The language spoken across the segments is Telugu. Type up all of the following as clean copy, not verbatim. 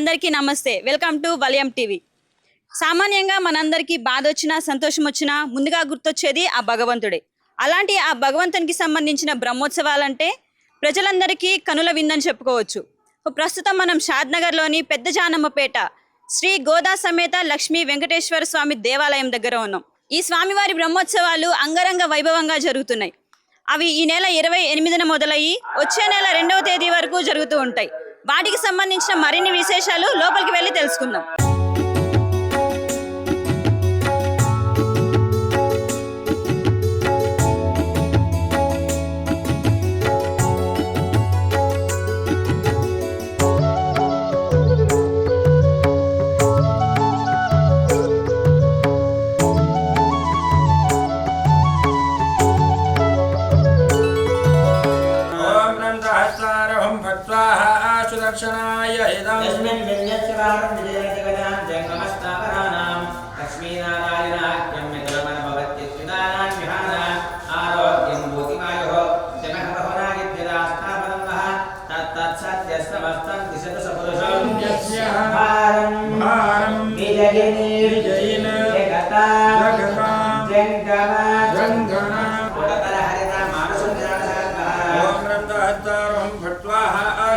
అందరికీ నమస్తే. వెల్కమ్ టు వలయం టీవీ. సామాన్యంగా మనందరికీ బాధ వచ్చినా సంతోషం వచ్చినా ముందుగా గుర్తొచ్చేది ఆ భగవంతుడే. అలాంటి ఆ భగవంతునికి సంబంధించిన బ్రహ్మోత్సవాలంటే ప్రజలందరికీ కనుల విందని చెప్పుకోవచ్చు. ప్రస్తుతం మనం షాద్నగర్లోని పెద్ద జానమ్మపేట శ్రీ గోదా సమేత లక్ష్మీ వెంకటేశ్వర స్వామి దేవాలయం దగ్గర ఉన్నాం. ఈ స్వామివారి బ్రహ్మోత్సవాలు అంగరంగ వైభవంగా జరుగుతున్నాయి. అవి ఈ నెల 28న మొదలయ్యి వచ్చే నెల 2వ తేదీ వరకు జరుగుతూ ఉంటాయి. వాటికి సంబంధించిన మరిన్ని విశేషాలు లోపలికి వెళ్ళి తెలుసుకుందాం. सुदर्शनाय यस्मिन् विन्यस्यवारं विजयजगदां जङ्गमस्तापराणां लक्ष्मीनारायणाख्यं मित्रमनभवत्यच्युतानां विहारान् आरोग्यं भूतिमायुः जगद्भवनादित्यदास्तापदन्तः तत्तत्सत्यस्तमस्तं दिशतु सपुरुषं भारं विजयिन जगता जङ्गमा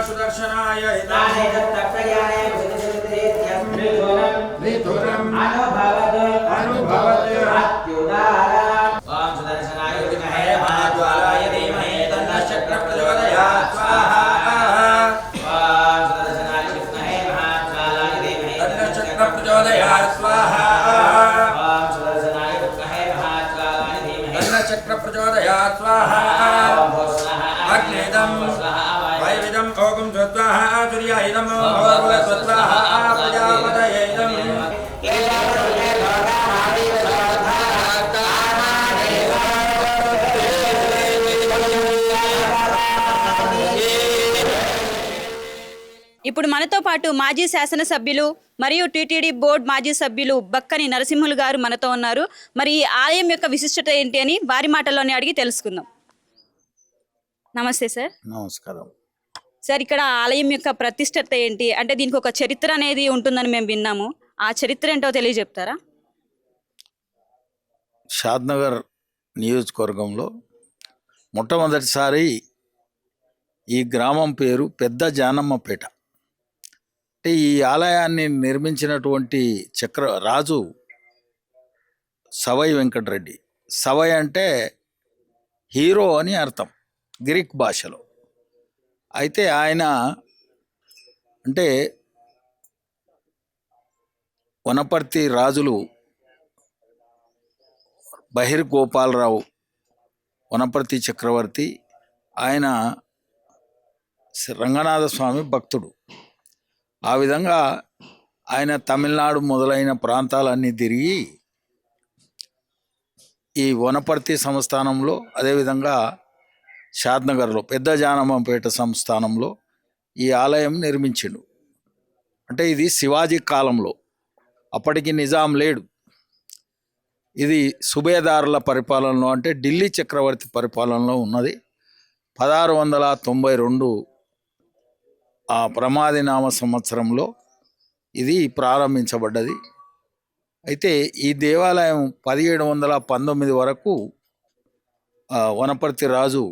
सुदर्शनाय चक्र प्रचोदयात् स्वाहा अग्नेदं वैविदं ओगं स्वाहा सूर्यायदं स्वाहा प्रजापतयेदं ఇప్పుడు మనతో పాటు మాజీ శాసనసభ్యులు మరియు టీటీడీ బోర్డు మాజీ సభ్యులు బక్కని నరసింహులు గారు మనతో ఉన్నారు. మరి ఈ ఆలయం యొక్క విశిష్టత ఏంటి అని వారి మాటల్లోనే అడిగి తెలుసుకుందాం. నమస్తే సార్. నమస్కారం సార్, ఇక్కడ ఆలయం యొక్క ప్రతిష్టత ఏంటి? అంటే దీనికి ఒక చరిత్ర అనేది ఉంటుందని మేము విన్నాము. ఆ చరిత్ర ఏంటో తెలియజెప్తారా? షాద్నగర్ నియోజకవర్గంలో మొట్టమొదటిసారి ఈ గ్రామం పేరు పెద్ద జానమ్మపేట. అంటే ఈ ఆలయాన్ని నిర్మించినటువంటి రాజు సవై వెంకటరెడ్డి. సవై అంటే హీరో అని అర్థం గ్రీక్ భాషలో. అయితే ఆయన అంటే వనపర్తి రాజులు బహిర్గోపాలరావు వనపర్తి చక్రవర్తి, ఆయన రంగనాథ స్వామి భక్తుడు. ఆ విధంగా ఆయన తమిళనాడు మొదలైన ప్రాంతాలన్నీ తిరిగి ఈ వనపర్తి సంస్థానంలో, అదేవిధంగా షాద్నగర్లో పెద్ద జానమ్మపేట సంస్థానంలో ఈ ఆలయం నిర్మించిండు. అంటే ఇది శివాజీ కాలంలో, అప్పటికి నిజాం లేడు. ఇది సుబేదారుల పరిపాలనలో, అంటే ఢిల్లీ చక్రవర్తి పరిపాలనలో ఉన్నది. 1692 ఆ ప్రమాదినామ సంవత్సరంలో ఇది ప్రారంభించబడ్డది. అయితే ఈ దేవాలయం 1719 వరకు వనపర్తి రాజు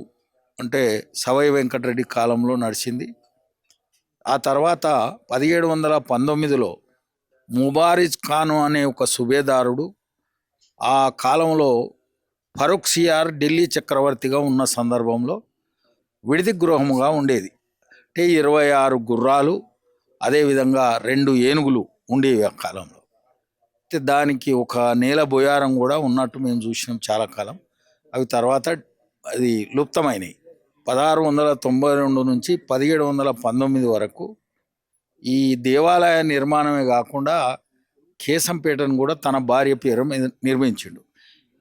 అంటే సవై వెంకటరెడ్డి కాలంలో నడిచింది. ఆ తర్వాత 1719లో ముబారిజ్ ఖాన్ అనే ఒక సుబేదారుడు, ఆ కాలంలో ఫరూక్ సియార్ ఢిల్లీ చక్రవర్తిగా ఉన్న సందర్భంలో విడిది గృహముగా ఉండేది. అంటే 26 గుర్రాలు, అదేవిధంగా 2 ఏనుగులు ఉండేవి ఆ కాలంలో. అయితే దానికి ఒక నేల బొయారం కూడా ఉన్నట్టు మేము చూసినాం చాలా కాలం. అవి తర్వాత అది లుప్తమైనవి. 1692 నుంచి 1719 వరకు ఈ దేవాలయ నిర్మాణమే కాకుండా కేశంపేటను కూడా తన భార్య పేరు నిర్మించిండు.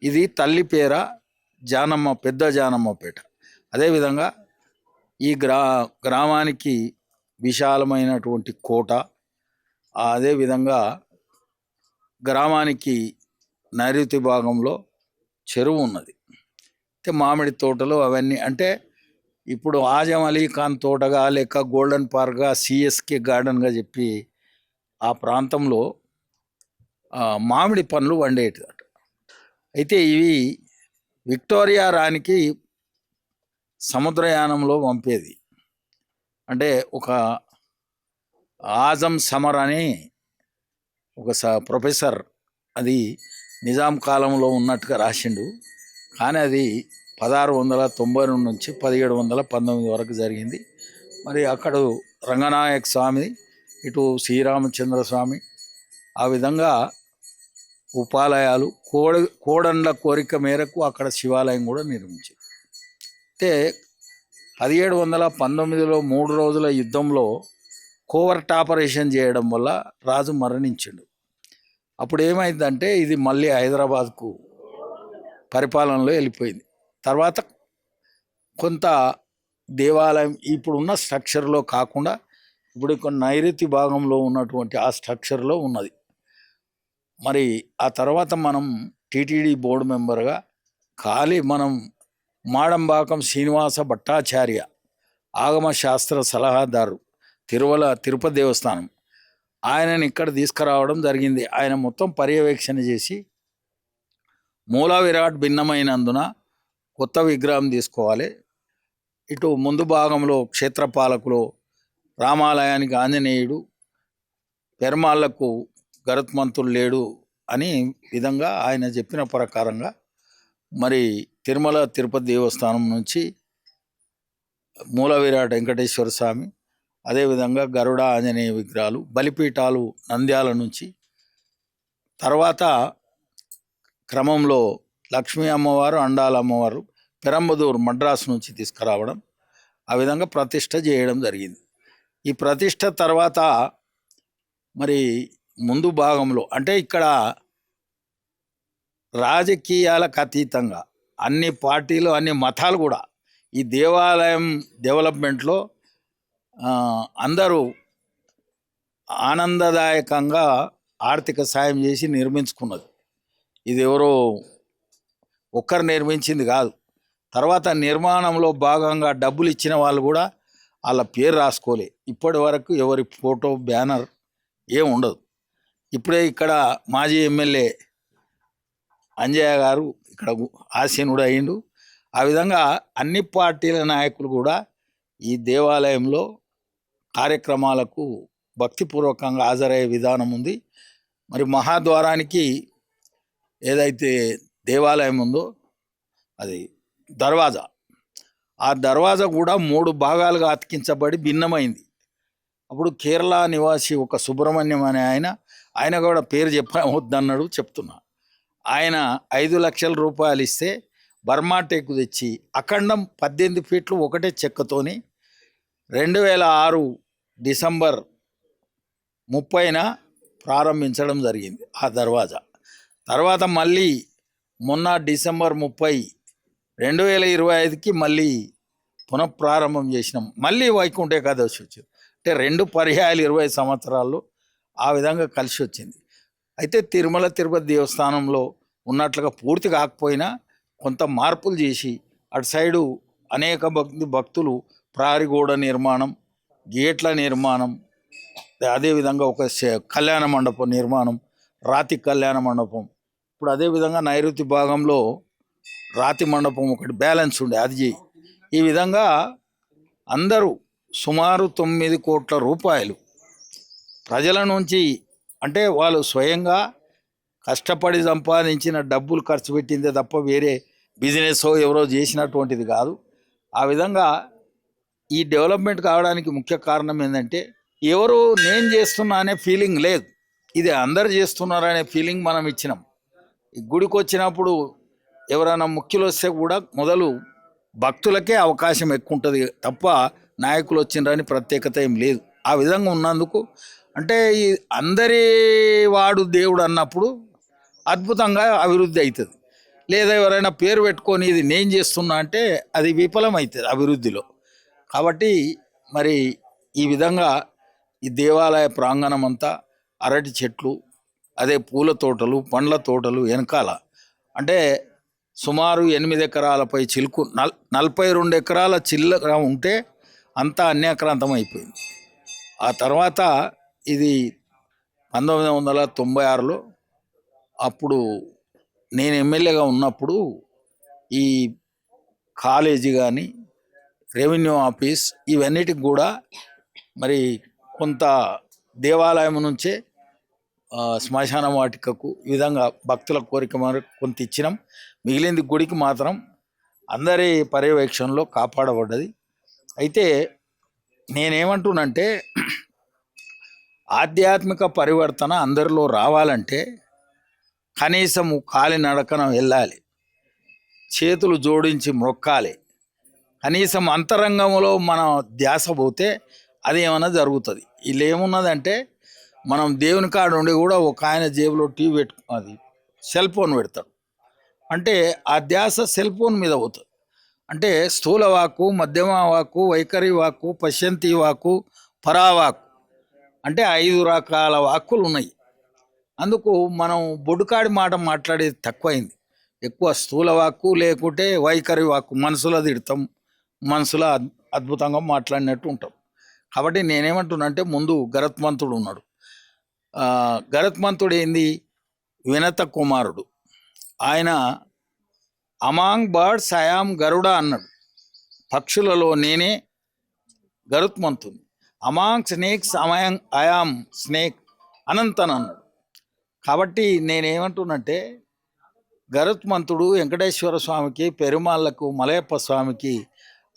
ఇది తల్లి పేర జానమ్మ, పెద్ద జానమ్మపేట. అదేవిధంగా ఈ గ్రామానికి విశాలమైనటువంటి కోట, అదేవిధంగా గ్రామానికి నైరుతి భాగంలో చెరువు ఉన్నది. అయితే మామిడి తోటలు అవన్నీ, అంటే ఇప్పుడు ఆజం అలీ ఖాన్ తోటగా లేక గోల్డెన్ పార్క్గా సిఎస్కే గార్డెన్గా చెప్పి ఆ ప్రాంతంలో మామిడి పండ్లు వండేటట. అయితే ఇవి విక్టోరియా రాణికి సముద్రయానంలో పంపేది. అంటే ఒక ఆజం సమర్ అని ఒక ప్రొఫెసర్ అది నిజాం కాలంలో ఉన్నట్టుగా రాసిండు. కానీ అది 1690 నుంచి 1719 వరకు జరిగింది. మరి అక్కడ రంగనాయక స్వామి, ఇటు శ్రీరామచంద్ర స్వామి, ఆ విధంగా ఉపాలయాలు, కోడండ్ల కోరిక మేరకు అక్కడ శివాలయం కూడా నిర్మించింది. అయితే 1719లో 3 రోజుల యుద్ధంలో కోవర్ట్ ఆపరేషన్ చేయడం వల్ల రాజు మరణించిండు. అప్పుడు ఏమైందంటే ఇది మళ్ళీ హైదరాబాద్కు పరిపాలనలో వెళ్ళిపోయింది. తర్వాత కొంత దేవాలయం ఇప్పుడున్న స్ట్రక్చర్లో కాకుండా ఇప్పుడు కొన్ని నైరుతి భాగంలో ఉన్నటువంటి ఆ స్ట్రక్చర్లో ఉన్నది. మరి ఆ తర్వాత మనం టీటీడీ బోర్డు మెంబర్గా మనం మాడంబాకం శ్రీనివాస భట్టాచార్య ఆగమ శాస్త్ర సలహాదారు తిరుపతి దేవస్థానం ఆయనని ఇక్కడ తీసుకురావడం జరిగింది. ఆయన మొత్తం పర్యవేక్షణ చేసి మూల విరాట్ భిన్నమైనందున కొత్త విగ్రహం తీసుకోవాలి, ఇటు ముందు భాగంలో క్షేత్రపాలకులు, రామాలయానికి ఆంజనేయుడు, పెరుమాళ్లకు గరుత్మంతుడు లేడు అని విధంగా ఆయన చెప్పిన ప్రకారంగా మరి తిరుమల తిరుపతి దేవస్థానం నుంచి మూల విరాట్ వెంకటేశ్వర స్వామి, అదేవిధంగా గరుడ ఆంజనేయ విగ్రహాలు, బలిపీఠాలు నంద్యాల నుంచి, తర్వాత క్రమంలో లక్ష్మీ అమ్మవారు, అండాల అమ్మవారు పెరంబదూరు మద్రాసు నుంచి తీసుకురావడం, ఆ విధంగా ప్రతిష్ఠ చేయడం జరిగింది. ఈ ప్రతిష్ఠ తర్వాత మరి ముందు భాగంలో అంటే ఇక్కడ రాజకీయాలకు అతీతంగా అన్ని పార్టీలు, అన్ని మతాలు కూడా ఈ దేవాలయం డెవలప్మెంట్లో అందరూ ఆనందదాయకంగా ఆర్థిక సాయం చేసి నిర్మించుకున్నది. ఇది ఎవరో ఒక్కరు నిర్మించింది కాదు. తర్వాత నిర్మాణంలో భాగంగా డబ్బులు ఇచ్చిన వాళ్ళు కూడా వాళ్ళ పేరు రాసుకోలే. ఇప్పటి వరకు ఎవరి ఫోటో, బ్యానర్ ఏం ఉండదు. ఇప్పుడే ఇక్కడ మాజీ ఎమ్మెల్యే అంజయ్య గారు ఇక్కడ ఆసీనుడు అయ్యిండు. ఆ విధంగా అన్ని పార్టీల నాయకులు కూడా ఈ దేవాలయంలో కార్యక్రమాలకు భక్తిపూర్వకంగా హాజరయ్యే విధానం ఉంది. మరి మహాద్వారానికి ఏదైతే దేవాలయం ఉందో అది దర్వాజా, ఆ దర్వాజా కూడా 3 భాగాలుగా అతికించబడి భిన్నమైంది. అప్పుడు కేరళ నివాసి ఒక సుబ్రహ్మణ్యం అనే ఆయన కూడా పేరు చెప్పవద్దన్నాడు, చెప్తున్నా. ఆయన 5 లక్షల రూపాయలు ఇస్తే బర్మా టేకు తెచ్చి అఖండం 18 ఫీట్లు ఒకటే చెక్కతోని 2006 డిసెంబర్ 30న ప్రారంభించడం జరిగింది ఆ దర్వాజా. తర్వాత మళ్ళీ మొన్న డిసెంబర్ 30, 2025కి మళ్ళీ పునఃప్రారంభం చేసినాం. మళ్ళీ వైకుంఠ ఏకాదశి వచ్చింది. అంటే 2 పర్యాయాలు 20 సంవత్సరాల్లో ఆ విధంగా కలిసి వచ్చింది. అయితే తిరుమల తిరుపతి దేవస్థానంలో ఉన్నట్లుగా పూర్తి కాకపోయినా కొంత మార్పులు చేసి అటు సైడు అనేక భక్తులు ప్రహరీ గోడ నిర్మాణం, గేట్ల నిర్మాణం, అదేవిధంగా ఒక కళ్యాణ మండపం నిర్మాణం, రాతి కళ్యాణ మండపం. ఇప్పుడు అదేవిధంగా నైరుతి భాగంలో రాతి మండపం ఒకటి బ్యాలెన్స్ ఉండే, అది చేయి. ఈ విధంగా అందరూ సుమారు 9 కోట్ల రూపాయలు ప్రజల నుంచి, అంటే వాళ్ళు స్వయంగా కష్టపడి సంపాదించిన డబ్బులు ఖర్చు పెట్టిందే తప్ప వేరే బిజినెస్ ఎవరో చేసినటువంటిది కాదు. ఆ విధంగా ఈ డెవలప్మెంట్ కావడానికి ముఖ్య కారణం ఏంటంటే ఎవరు నేను చేస్తున్నా అనే ఫీలింగ్ లేదు, ఇది అందరు చేస్తున్నారనే ఫీలింగ్ మనం ఇచ్చినాం. ఈ గుడికి వచ్చినప్పుడు ఎవరైనా ముఖ్యులు వస్తే కూడా మొదలు భక్తులకే అవకాశం ఎక్కువ ఉంటుంది తప్ప నాయకులు వచ్చిండ్రని ప్రత్యేకత ఏం లేదు. ఆ విధంగా ఉన్నందుకు అంటే ఈ అందరి వాడు దేవుడు అన్నప్పుడు అద్భుతంగా అభివృద్ధి అవుతుంది. లేదా ఎవరైనా పేరు పెట్టుకొని ఇది నేను చేస్తున్నా అంటే అది విఫలం అవుతుంది అభివృద్ధిలో. కాబట్టి మరి ఈ విధంగా ఈ దేవాలయ ప్రాంగణం అంతా అరటి చెట్లు, అదే పూల తోటలు, పండ్ల తోటలు వెనకాల అంటే సుమారు 8 ఎకరాలపై చిలుకు 42 ఎకరాల చిల్లర ఉంటే అంతా అన్యాక్రాంతం అయిపోయింది. ఆ తర్వాత ఇది 1996లో అప్పుడు నేను ఎమ్మెల్యేగా ఉన్నప్పుడు ఈ కాలేజీ కానీ రెవెన్యూ ఆఫీస్ ఇవన్నిటికి కూడా మరి కొంత దేవాలయం నుంచే శ్మశాన వాటికకు ఈ విధంగా భక్తుల కోరిక మేరకు కొంత ఇచ్చినాం. మిగిలింది గుడికి మాత్రం అందరి పర్యవేక్షణలో కాపాడబడ్డది. అయితే నేనేమంటున్నంటే ఆధ్యాత్మిక పరివర్తన అందరిలో రావాలంటే కనీసం కాలినడకన వెళ్ళాలి, చేతులు జోడించి మొక్కాలి, కనీసం అంతరంగంలో మన ధ్యాస పోతే అది ఏమైనా జరుగుతుంది. వీళ్ళు ఏమున్నదంటే మనం దేవుని కాడ ఉండి కూడా ఒక ఆయన జేబులో టీవీ అది సెల్ ఫోన్ పెడతాడు, అంటే ఆ ధ్యాస సెల్ ఫోన్ మీద పోతుంది. అంటే స్థూల వాక్కు, మధ్యమ వాక్కు, వైఖరి వాక్కు, పశ్యంతి వాక్కు, పరావాక్కు అంటే 5 రకాల వాక్కులు ఉన్నాయి. అందుకు మనం బొడ్డుకాడి మాట మాట్లాడేది తక్కువైంది, ఎక్కువ స్థూల వాక్కు లేకుంటే వైఖరి వాక్కు, మనసులో తిడతాం, మనసులో అద్భుతంగా మాట్లాడినట్టు ఉంటాం. కాబట్టి నేనేమంటున్నానంటే ముందు గరుత్మంతుడు ఉన్నాడు. గరుత్మంతుడు ఏంది, వినత కుమారుడు. ఆయన అమాంగ్ బర్డ్స్ ఐయామ్ గరుడ అన్నాడు, పక్షులలో నేనే గరుత్మంతుని. Among snakes I'm snake Ananthan అన్నాడు. కాబట్టి నేనేమంటున్నంటే గరుత్మంతుడు వెంకటేశ్వర స్వామికి, పెరుమాళ్లకు, మలయప్ప స్వామికి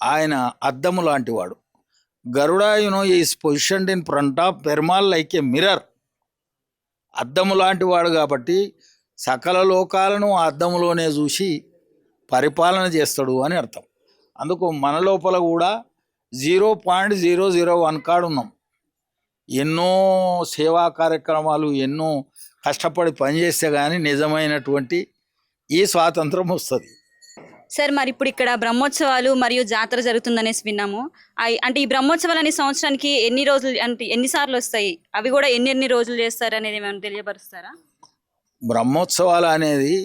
ఆయన అద్దము లాంటివాడు. Garuda is positioned in front of Perumal like a mirror. అద్దము లాంటి వాడు కాబట్టి సకల లోకాలను ఆ అద్దములోనే చూసి పరిపాలన చేస్తాడు అని అర్థం. అందుకు మన లోపల కూడా 0.001 కాడు ఉన్నాం. ఎన్నో సేవా కార్యక్రమాలు, ఎన్నో కష్టపడి పనిచేస్తే కానీ నిజమైనటువంటి ఈ స్వాతంత్రం వస్తుంది. సార్ మరి ఇప్పుడు ఇక్కడ బ్రహ్మోత్సవాలు మరియు జాతర జరుగుతుందనేసి విన్నాము. అంటే ఈ బ్రహ్మోత్సవాలు అనే సంవత్సరానికి ఎన్ని రోజులు, అంటే ఎన్నిసార్లు వస్తాయి, అవి కూడా ఎన్ని రోజులు చేస్తారు అనేది ఏమైనా తెలియపరుస్తారా? బ్రహ్మోత్సవాలు అనేది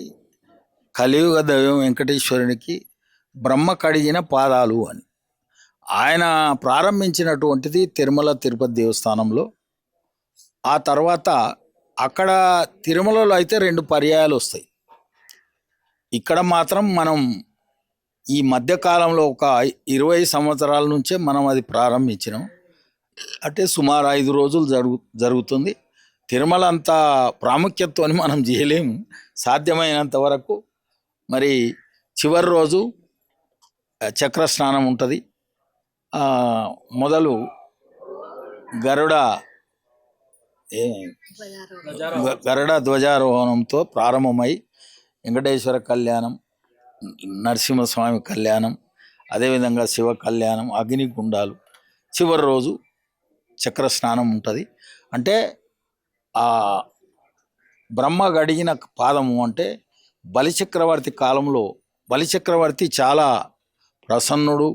కలియుగ దైవం వెంకటేశ్వరునికి బ్రహ్మ కడిగిన పాదాలు అని ఆయన ప్రారంభించినటువంటిది తిరుమల తిరుపతి దేవస్థానంలో. ఆ తర్వాత అక్కడ తిరుమలలో అయితే 2 పర్యాయాలు వస్తాయి. ఇక్కడ మాత్రం మనం ఈ మధ్యకాలంలో ఒక 20 సంవత్సరాల నుంచే మనం అది ప్రారంభించినాం. అంటే సుమారు 5 రోజులు జరుగుతుంది. తిరుమల అంత ప్రాముఖ్యతతో మనం చేయలేము, సాధ్యమైనంత వరకు. మరి చివరి రోజు చక్ర స్నానం ఉంటుంది. మొదలు గరుడ ధ్వజారోహణంతో ప్రారంభమై వెంకటేశ్వర కళ్యాణం, నరసింహస్వామి కళ్యాణం, అదేవిధంగా శివ కళ్యాణం, అగ్నిగుండాలు, చివరి రోజు చక్ర స్నానం ఉంటుంది. అంటే ఆ బ్రహ్మ గడిగిన పాదము అంటే బలిచక్రవర్తి కాలంలో, బలిచక్రవర్తి చాలా ప్రసన్నుడు,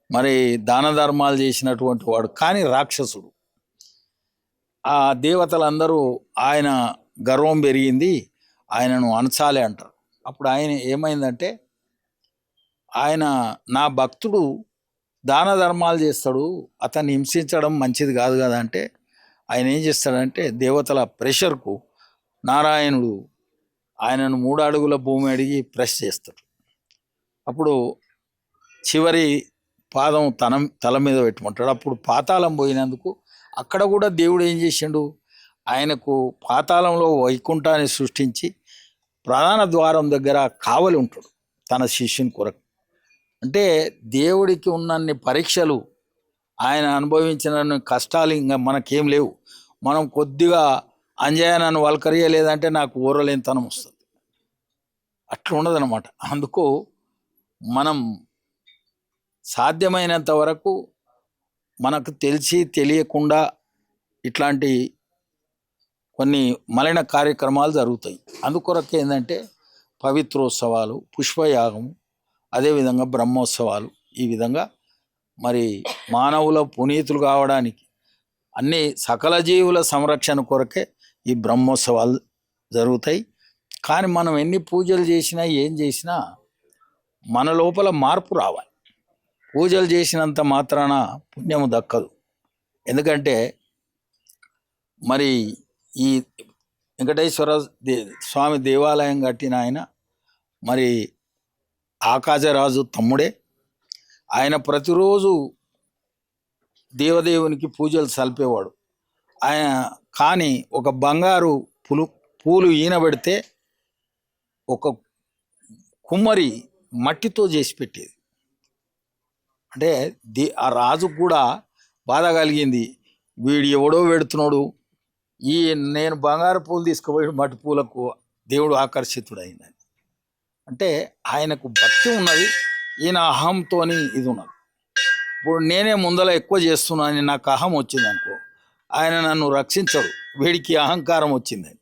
మరి దాన ధర్మాలు చేసినటువంటి వాడు, కానీ రాక్షసుడు. ఆ దేవతలందరూ ఆయన గర్వం పెరిగింది, ఆయనను అణచాలి అంటారు. అప్పుడు ఆయన ఏమైందంటే, ఆయన నా భక్తుడు దాన ధర్మాలు చేస్తాడు, అతన్ని హింసించడం మంచిది కాదు కదా అంటే ఆయన ఏం చేస్తాడంటే దేవతల ప్రెషర్కు నారాయణుడు ఆయనను 3 అడుగుల భూమి అడిగి ప్రెస్ చేస్తాడు. అప్పుడు చివరి పాదం తల మీద పెట్టుకుంటాడు. అప్పుడు పాతాళం పోయినందుకు అక్కడ కూడా దేవుడు ఏం చేసిండు, ఆయనకు పాతాళంలో వైకుంఠాన్ని సృష్టించి ప్రధాన ద్వారం దగ్గర కావలి ఉంటాడు తన శిష్యుని కొరకు. అంటే దేవుడికి ఉన్నన్ని పరీక్షలు, ఆయన అనుభవించిన కష్టాలు ఇంకా మనకేం లేవు. మనం కొద్దిగా అంజయ్య నన్ను వల్కరియలేదంటే నాకు ఊరలేనితనం వస్తుంది, అట్లా ఉండదన్నమాట. అందుకు మనం సాధ్యమైనంత వరకు మనకు తెలిసి తెలియకుండా ఇట్లాంటి కొన్ని మలిన కార్యక్రమాలు జరుగుతాయి. అందుకొరకు ఏంటంటే పవిత్రోత్సవాలు, పుష్పయాగము, అదేవిధంగా బ్రహ్మోత్సవాలు, ఈ విధంగా మరి మానవుల పునీతులు కావడానికి అన్ని సకల జీవుల సంరక్షణ కొరకే ఈ బ్రహ్మోత్సవాలు జరుగుతాయి. కానీ మనం ఎన్ని పూజలు చేసినా ఏం చేసినా మన లోపల మార్పు రావాలి. పూజలు చేసినంత మాత్రాన పుణ్యము దక్కదు. ఎందుకంటే మరి ఈ వెంకటేశ్వర స్వామి దేవాలయం కట్టిన ఆయన మరి ఆకాశరాజు తమ్ముడే. ఆయన ప్రతిరోజు దేవదేవునికి పూజలు సల్పేవాడు. ఆయన కానీ ఒక బంగారు పూలు ఈనబెడితే ఒక కుమ్మరి మట్టితో చేసి పెట్టేది. అంటే ఆ రాజుకు కూడా బాధ కలిగింది, వీడు ఎవడో పెడుతున్నాడు, నేను బంగారు పూలు తీసుకుపోయి మట్టి పూలకు దేవుడు ఆకర్షితుడైందని. అంటే ఆయనకు భక్తి ఉన్నది, ఈయన అహంతోని ఇది ఉన్నది. ఇప్పుడు నేనే ముందల ఎక్కువ చేస్తున్నానని నాకు అహం వచ్చింది అనుకో, ఆయన నన్ను రక్షించడు, వీడికి అహంకారం వచ్చిందని.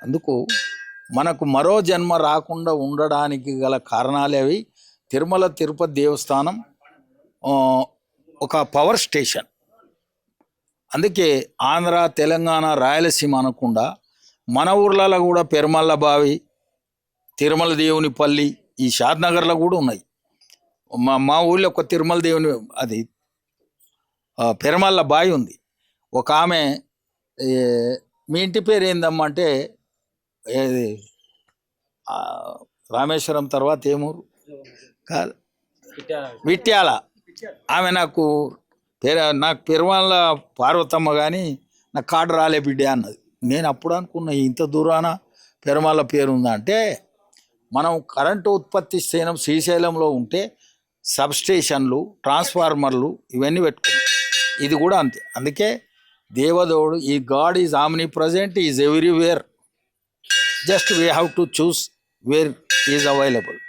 అందుకు మనకు మరో జన్మ రాకుండా ఉండడానికి గల కారణాలే అవి. తిరుమల తిరుపతి దేవస్థానం ఒక పవర్ స్టేషన్. అందుకే ఆంధ్ర, తెలంగాణ, రాయలసీమ అనకుండా మన ఊర్లలో కూడా పెరుమల్ల బావి, తిరుమల దేవుని పల్లి, ఈ షాద్నగర్లో కూడా ఉన్నాయి. మా ఊళ్ళో ఒక తిరుమల దేవుని అది పెరుమల్ల బావి ఉంది. ఒక ఆమె మీ ఇంటి పేరు ఏందమ్మా అంటే ఏది రామేశ్వరం తర్వాత ఏమూరు కాదు విట్యాల. ఆమె నాకు పెరుమల్ల పార్వతమ్మ కానీ నాకు కార్డు రాలే బిడ్డ అన్నది. నేను అప్పుడు అనుకున్నా ఇంత దూరాన పెరుమల్ల పేరు ఉందా అంటే, మనం కరెంటు ఉత్పత్తి స్థానం శ్రీశైలంలో ఉంటే సబ్స్టేషన్లు, ట్రాన్స్ఫార్మర్లు ఇవన్నీ పెట్టుకున్నాం. ఇది కూడా అంతే. అందుకే దేవదేవుడు ఈ god is omnipresent, is everywhere. Just we have to choose where is available.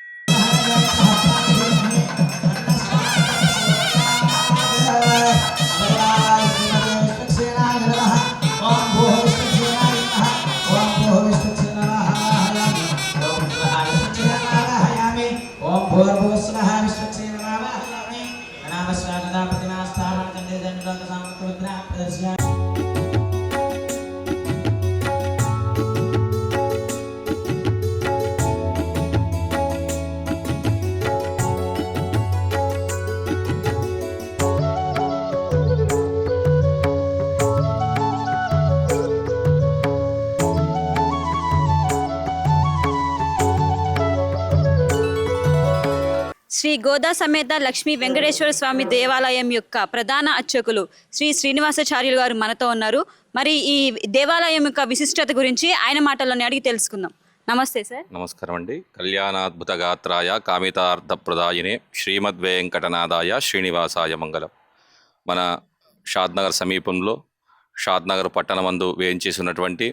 Shri Goda సమేత లక్ష్మీ వెంకటేశ్వర స్వామి దేవాలయం యొక్క ప్రధాన అర్చకులు శ్రీ శ్రీనివాసాచార్యులు గారు మనతో ఉన్నారు. మరి ఈ దేవాలయం యొక్క విశిష్టత గురించి ఆయన మాటల్లోనే అడిగి తెలుసుకుందాం. నమస్తే సార్. నమస్కారం అండి. కళ్యాణాద్భుత గాత్రాయ కామితార్థప్రదాయినే శ్రీమద్ వెంకటనాథాయ శ్రీనివాసాయ మంగళం. మన షాద్నగర్ సమీపంలో షాద్నగర్ పట్టణమందు వేయించేసి ఉన్నటువంటి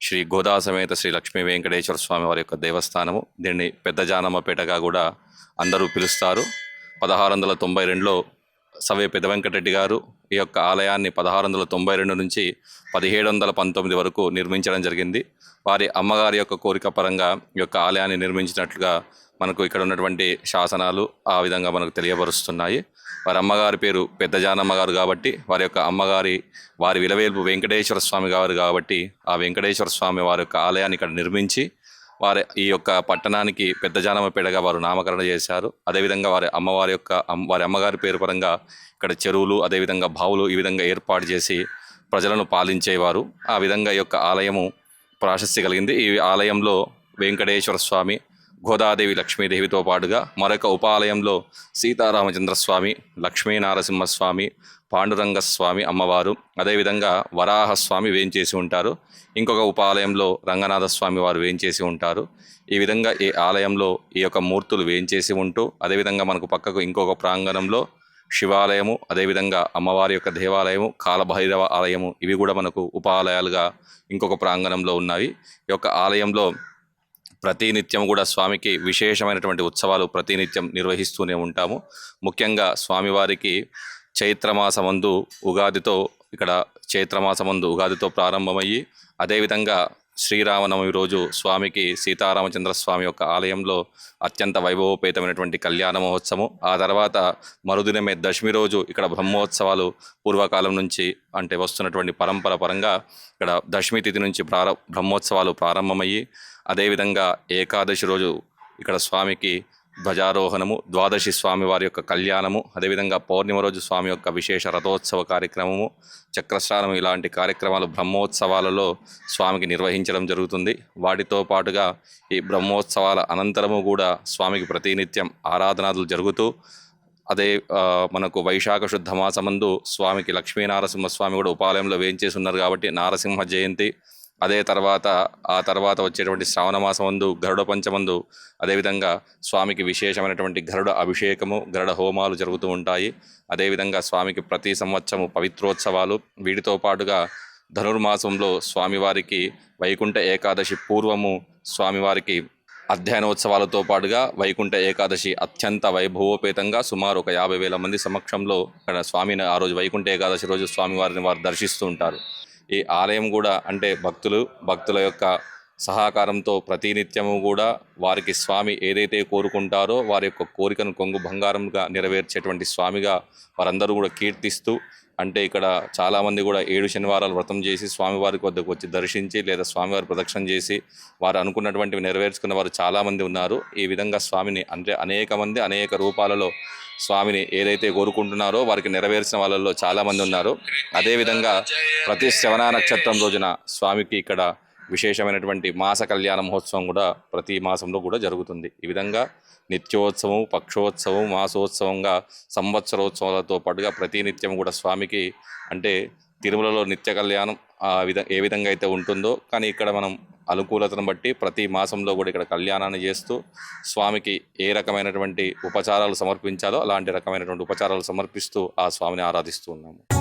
శ్రీ గోదా సమేత శ్రీ లక్ష్మీ వెంకటేశ్వర స్వామి వారి యొక్క దేవస్థానము. దీన్ని పెద్ద జానమ్మపేటగా కూడా అందరూ పిలుస్తారు. 1692లో సవే పెద్ద వెంకటరెడ్డి గారు ఈ యొక్క ఆలయాన్ని 1692 నుంచి 1719 వరకు నిర్మించడం జరిగింది. వారి అమ్మగారి యొక్క కోరిక పరంగా ఈ యొక్క ఆలయాన్ని నిర్మించినట్లుగా మనకు ఇక్కడ ఉన్నటువంటి శాసనాలు ఆ విధంగా మనకు తెలియపరుస్తున్నాయి. వారి అమ్మగారి పేరు పెద్ద జానమ్మ గారు కాబట్టి వారి విలవేల్పు వెంకటేశ్వర స్వామి గారు కాబట్టి ఆ వెంకటేశ్వర స్వామి వారి యొక్క ఆలయాన్ని ఇక్కడ నిర్మించి ఈ యొక్క పట్టణానికి పెద్ద జానమ్మపేటగా వారు నామకరణ చేశారు. అదేవిధంగా వారి అమ్మగారి పేరు పరంగా ఇక్కడ చెరువులు, అదేవిధంగా బావులు ఈ విధంగా ఏర్పాటు చేసి ప్రజలను పాలించేవారు. ఆ విధంగా ఈ యొక్క ఆలయము ప్రాశస్తి కలిగింది. ఈ ఆలయంలో వెంకటేశ్వర స్వామి, గోదాదేవి లక్ష్మీదేవితో పాటుగా మరొక ఉపాలయంలో సీతారామచంద్రస్వామి, లక్ష్మీనారసింహస్వామి, పాండురంగస్వామి అమ్మవారు, అదేవిధంగా వరాహస్వామి వేంచేసి ఉంటారు. ఇంకొక ఉపాలయంలో రంగనాథస్వామి వారు వేంచేసి ఉంటారు. ఈ విధంగా ఈ ఆలయంలో ఈ యొక్క మూర్తులు వేంచేసి ఉంటూ, అదేవిధంగా మనకు పక్కకు ఇంకొక ప్రాంగణంలో శివాలయము, అదేవిధంగా అమ్మవారి యొక్క దేవాలయము, కాలభైరవ ఆలయము ఇవి కూడా మనకు ఉపాలయాలుగా ఇంకొక ప్రాంగణంలో ఉన్నాయి. ఈ యొక్క ఆలయంలో ప్రతినిత్యం కూడా స్వామికి విశేషమైనటువంటి ఉత్సవాలు ప్రతినిత్యం నిర్వహిస్తూనే ఉంటాము. ముఖ్యంగా స్వామివారికి చైత్రమాసమందు ఉగాదితో ప్రారంభమయ్యి, అదేవిధంగా శ్రీరామనవమి రోజు స్వామికి సీతారామచంద్ర స్వామి యొక్క ఆలయంలో అత్యంత వైభవోపేతమైనటువంటి కళ్యాణ మహోత్సవం. ఆ తర్వాత మరుదినమే దశమి రోజు ఇక్కడ బ్రహ్మోత్సవాలు పూర్వకాలం నుంచి అంటే వస్తున్నటువంటి పరంపర పరంగా ఇక్కడ దశమి తిథి నుంచి బ్రహ్మోత్సవాలు ప్రారంభమయ్యి, అదేవిధంగా ఏకాదశి రోజు ఇక్కడ స్వామికి ధ్వజారోహణము, ద్వాదశి స్వామి వారి యొక్క కళ్యాణము, అదేవిధంగా పౌర్ణిమ రోజు స్వామి యొక్క విశేష రథోత్సవ కార్యక్రమము, చక్రస్నానం ఇలాంటి కార్యక్రమాలు బ్రహ్మోత్సవాలలో స్వామికి నిర్వహించడం జరుగుతుంది. వాటితో పాటుగా ఈ బ్రహ్మోత్సవాల అనంతరము కూడా స్వామికి ప్రతినిత్యం ఆరాధనాలు జరుగుతూ అదే మనకు వైశాఖ శుద్ధ మాసమందు స్వామికి లక్ష్మీనారసింహస్వామి కూడా ఉపాలయంలో వేయించేసి ఉన్నారు కాబట్టి నారసింహ జయంతి, అదే ఆ తర్వాత వచ్చేటువంటి శ్రావణ మాసమందు గరుడ పంచమందు అదేవిధంగా స్వామికి విశేషమైనటువంటి గరుడ అభిషేకము, గరుడ హోమాలు జరుగుతూ ఉంటాయి. అదేవిధంగా స్వామికి ప్రతి సంవత్సరము పవిత్రోత్సవాలు, వీటితో పాటుగా ధనుర్మాసంలో స్వామివారికి వైకుంఠ ఏకాదశి పూర్వము స్వామివారికి అధ్యయనోత్సవాలతో పాటుగా వైకుంఠ ఏకాదశి అత్యంత వైభవోపేతంగా సుమారు ఒక 50,000 మంది సమక్షంలో ఇక్కడ స్వామిని ఆ రోజు వైకుంఠ ఏకాదశి రోజు స్వామివారిని వారు దర్శిస్తూ ఉంటారు. ఈ ఆలయం కూడా అంటే భక్తుల యొక్క సహకారంతో ప్రతినిత్యము కూడా వారికి స్వామి ఏదైతే కోరుకుంటారో వారి యొక్క కోరికను కొంగు బంగారంగా నెరవేర్చేటువంటి స్వామిగా వారందరూ కూడా కీర్తిస్తూ, అంటే ఇక్కడ చాలామంది కూడా 7 శనివారాలు వ్రతం చేసి స్వామివారికి వద్దకు వచ్చి దర్శించి లేదా స్వామివారి ప్రదక్షిణ చేసి వారు అనుకున్నటువంటివి నెరవేర్చుకున్న వారు చాలామంది ఉన్నారు. ఈ విధంగా స్వామిని అంటే అనేక మంది అనేక రూపాలలో స్వామిని ఏదైతే కోరుకుంటున్నారో వారికి నెరవేర్చిన వాళ్ళల్లో చాలామంది ఉన్నారు. అదేవిధంగా ప్రతి శ్రవణ నక్షత్రం రోజున స్వామికి ఇక్కడ విశేషమైనటువంటి మాస కళ్యాణ మహోత్సవం కూడా ప్రతి మాసంలో కూడా జరుగుతుంది. ఈ విధంగా నిత్యోత్సవం, పక్షోత్సవం, మాసోత్సవంగా సంవత్సరోత్సవాలతో పాటుగా ప్రతినిత్యం కూడా స్వామికి అంటే తిరుమలలో నిత్య కళ్యాణం ఏ విధంగా అయితే ఉంటుందో కానీ ఇక్కడ మనం అనుకూలతను బట్టి ప్రతి మాసంలో కూడా ఇక్కడ కళ్యాణాన్ని చేస్తూ స్వామికి ఏ రకమైనటువంటి ఉపచారాలు సమర్పించాలో అలాంటి రకమైనటువంటి ఉపచారాలు సమర్పిస్తూ ఆ స్వామిని ఆరాధిస్తూ ఉన్నాము.